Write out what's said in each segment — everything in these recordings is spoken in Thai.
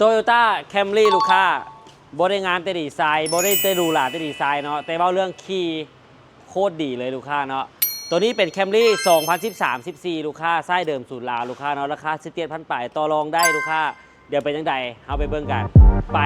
Toyota Camry ลูกค้าบริงามแต่ดีไซน์บริได้ดูหลาแต่ดีไซน์เนาะแต่ว่าเรื่องขี่โคตรดีเลยลูกค้าเนาะตัวนี้เป็น Camry 2013-14 ลูกค้าไส้เดิมสูตรลาวลูกค้าเนาะราคา17,000ปลายต่อรองได้ลูกค้าเดี๋ยวเป็นยังไงเอาไปเบิ่งกันไป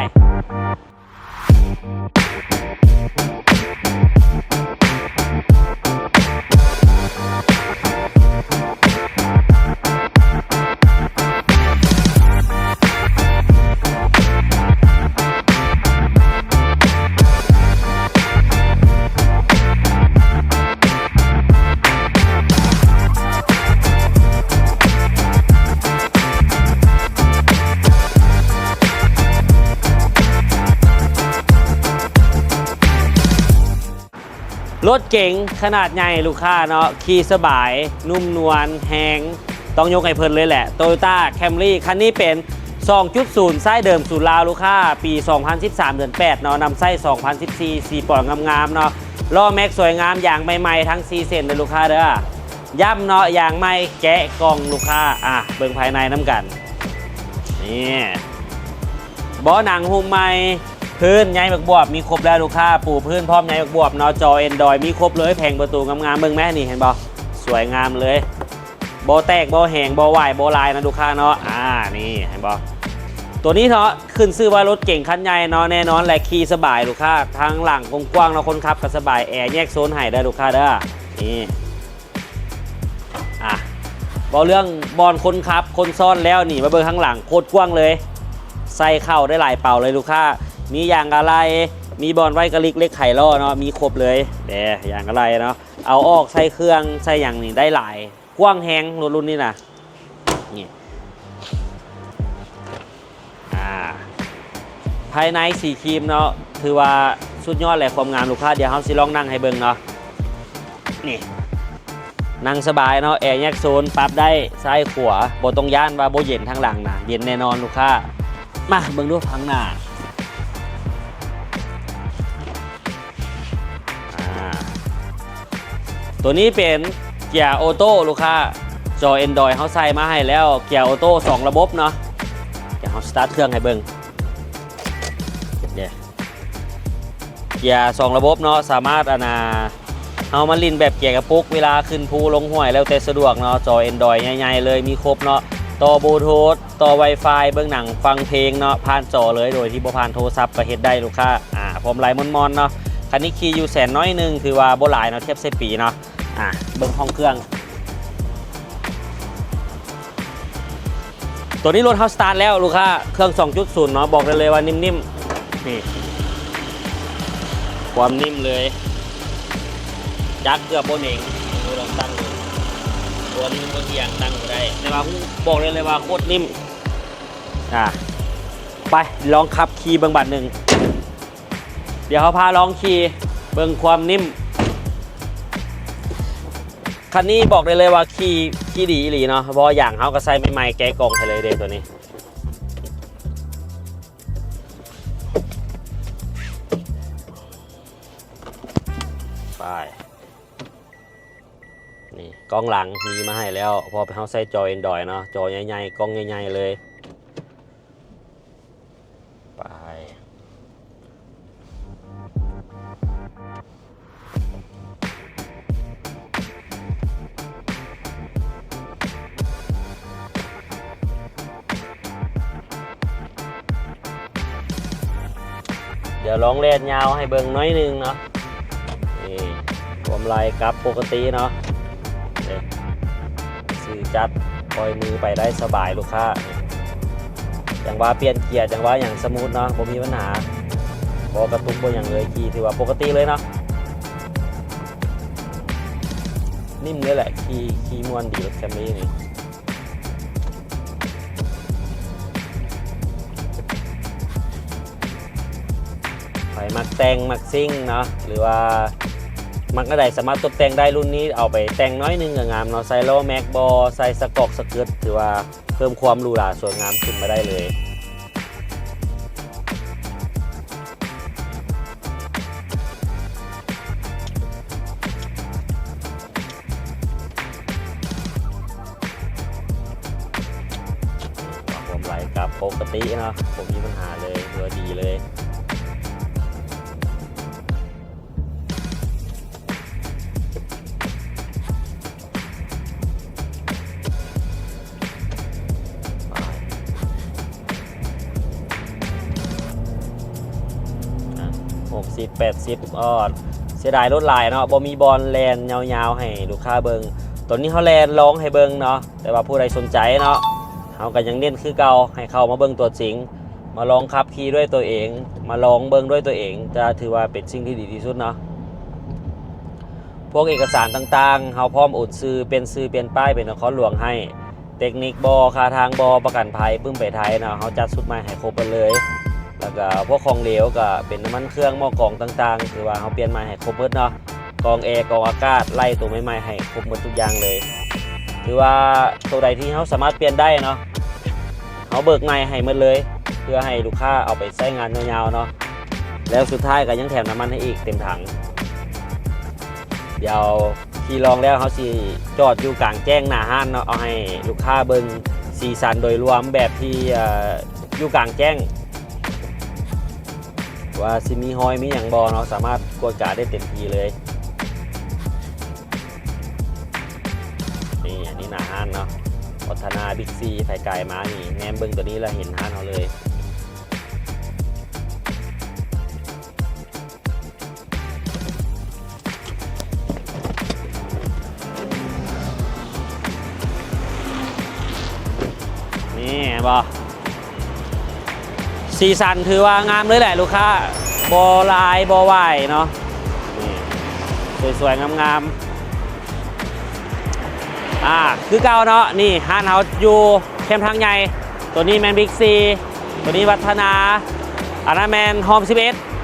รถเก๋งขนาดใหญ่ลูกค้าเนาะขี่สบายนุ่มนวลแหงต้องยกให้เพิ่นเลยแหละ Toyota Camry คันนี้เป็น 2.0 ไส้เดิมสูตรลาวลูกค้าปี 2013 เดือน 8 เนาะนำไส้ 2014 4 ปอนงามๆเนาะล้อแม็กสวยงามอย่างใหม่ๆทั้ง4เส้นเลยลูกค้าเด้อย่ำเนาะอย่างไม่แกะกล่องลูกค้าเบิ่งภายในน้ำกันนี่บ่อหนังหุ้มใหม่พื้นไงบักบวบมีครบแล้วลูกค้าปูพื้นพร้อมไงบักบวบเนาะจอ Android มีครบเลยแผงประตูงามๆเบิ่งแม่นี่เห็นบ่สวยงามเลยบ่แตกบ่แหงบ่วายบ่ลายนะลูกค้าเนาะนี่เห็นบ่ตัวนี้เนาะขึ้นชื่อว่ารถเก่งคันใหญ่เนาะแน่นอนและขี่สบายลูกค้าทางหลังกว้างๆเนาะคนขับก็สบายแอร์แยกโซนให้ได้ลูกค้าเด้อนี่บ่เรื่องบอลคนขับคนซ่อนแล้วนี่มาเบิ่งข้างหลังโคตรกว้างเลยใส่เข้าได้หลายเป่าเลยลูกค้ามีอย่างอะไรมีบอลไว้กระลิกเล็กไข่ล่อเนาะมีครบเลยอย่างอะไรเนาะเอาออกใส่เครื่องใส่อย่างนี้ได้หลายกว้างแหงรุ่นนี้นะนี่ภายในสีครีมเนาะถือว่าสุดยอดแหละความงามลูกค้าเดี๋ยวเขาสิลองนั่งให้เบิ่งเนาะนี่นั่งสบายเนาะแอร์แยกโซนปรับได้ซ้ายขวาบ่ต้องย่านว่าบ่เย็นทางหลังนะเย็นแน่นอนลูกค้ามาเบิ่งดูทางหน้าตัวนี้เป็นเกียร์ออโต้ลูกค้าจอ Android เขาใส่มาให้แล้วเกียร์ออโต้2ระบบเนาะเดี๋ยวเขาสตาร์ทเครื่องให้เบิ่งเกียร์2ระบบเนาะสามารถเอามาลินแบบเกียร์กระปุกเวลาขึ้นภูลงห้วยแล้วแต่สะดวกเนาะจอ Android ใหญ่ๆเลยมีครบเนาะต่อบลูทูธต่อ Wi-Fi เบิ่งหนังฟังเพลงเนาะผ่านจอเลยโดยที่บ่ผ่านโทรศัพท์ก็เฮ็ดได้ลูกค้าพร้อมไลน์มอนๆเนาะคันนี้ขี่อยู่แสนน้อยนึงถือว่าบ่หลายเนาะเทียบเซปีเนาะเบิ่งห้องเครื่องตัวนี้รถเฮาสตาร์ทแล้วลูกค้าเครื่อง 2.0 เนาะบอกได้เลยว่านิ่มๆนี่ความนิ่มเลยจักเกือบโบเองดูลองตั้งดูตัวนี้มันเอียงตั้งได้แต่ว่าบอกเลยว่าโคตรนิ่มไปลองขับขี่เบิ่งบัดหนึ่งเดี๋ยวเขาพาลองขี่เบิ่งความนิ่มคันนี้บอกได้เลยว่าขี่ดีอีหลีเนาะเพราะอย่างเขาก็ใส่ใหม่ๆแกะกล่องให้เลยเด็ตัวนี้ไปนี่กล้องหลังมีมาให้แล้วพอเขาใส่จอ Android เนาะจอใหญ่ๆกล้องใหญ่ๆเลยไปเดี๋ยวลองเล่นยาวให้เบิ่งน้อยนึงเนาะนี่ความไล่กับปกติเนาะสื่อจัดปล่อยมือไปได้สบายลูกค้าอย่างว่าเปลี่ยนเกียร์อย่างว่าอย่างสมูทเนาะผมมีปัญหาพอกระตุกบนอย่างเลยขี่ถือว่าปกติเลยเนาะนิ่มเลยแหละขี่มวนดีรถแคมรี่นี่ไปมักแต่งมักซิ่งเนาะหรือว่ามักอะไรสามารถตกแต่งได้รุ่นนี้เอาไปแต่งน้อยนึงงามเนาะใส่ล้อแม็กบอใส่สกอกสเกิร์ตถือว่าเพิ่มความหรูหราสวยงามขึ้นมาได้เลยความไหลกับปก ติเนาะผมมีปัญหาเลยถือว่าดีเลย60-80เสียดายรถลายเนาะบ่มีบอลแลนยาวๆให้ลูกค้าเบิงตอนนี้เขาแลนร้องให้เบิงเนาะแต่ว่าผู้ใดสนใจเนาะเขาก็ยังเน้นคือเก่าให้เข้ามาเบิงตัวจริงมาลองขับขี่ด้วยตัวเองมาลองเบิงด้วยตัวเองจะถือว่าเป็นสิ่งที่ดีที่สุดเนาะพวกเอกสารต่างๆเขาพร้อมโอนซื้อเป็นป้ายเป็นนครหลวงให้เทคนิคบอค่าทางบอประกันภัยปึ้มไปไทยเนาะเขาจัดสุดมาให้ครบไปเลยแล้วก็พวกของเหลวก็เป็นน้ำมันเครื่องหม้อกรองต่างๆคือว่าเขาเปลี่ยนมาให้ครบหมดเนาะกรองแอร์กรองอากาศไล่ตัวใหม่ๆให้ครบหมดทุกอย่างเลยถือว่าตัวใดที่เขาสามารถเปลี่ยนได้เนาะเขาเบิกใหม่ให้หมดเลยเพื่อให้ลูกค้าเอาไปใช้งานยาวๆเนาะแล้วสุดท้ายก็ยังแถมน้ำมันให้อีกเต็มถังเดี๋ยวที่ลองแล้วเขาสิจอดอยู่กลางแจ้งหน้าห้านเนาะเอาให้ลูกค้าเบิ่งสีสันโดยรวมแบบที่อยู่กลางแจ้งว่าสิมีหอยมีอย่างบอเนาะสามารถกวดกาได้เต็มทีเลยนี่อันนี้หน้าห้านเนาะพัฒนาบิ๊กซีไฟไก่มานี่แนมเบิ่งตัวนี้แล้วเห็นห้านเขาเลยนี่บอสีสันถือว่างามเลยแหละลูกค้าบอลายบอไหวเนาะนี่สวยๆงามๆคือเก่าเนาะนี่ห้านเฮาอยู่เข้มทางใหญ่ตัวนี้แมนบิ๊กซีตัวนี้วัฒนาอันนั้นแมนฮอม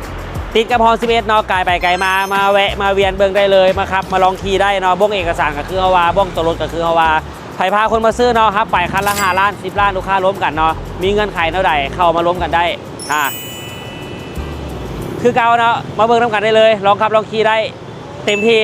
11ติดกับฮอม11เนาะไกลไปไกลมาแวะมาเวียนเบิ่งได้เลยมาครับมาลองขี่ได้เนาะบ้งเอกสารก็คือเฮาว่าบ้งตัวรถก็คือเฮาว่าไผพาคนมาซื้อเนาะครับไปคันละ5 ล้าน10 ล้านลูกค้าล้มกันเนาะมีเงินไขเท่าใดเข้ามาล้มกันได้คือเก่าเนาะมาเบิ่งน้ำกันได้เลยลองขับลองขี่ได้เต็มที่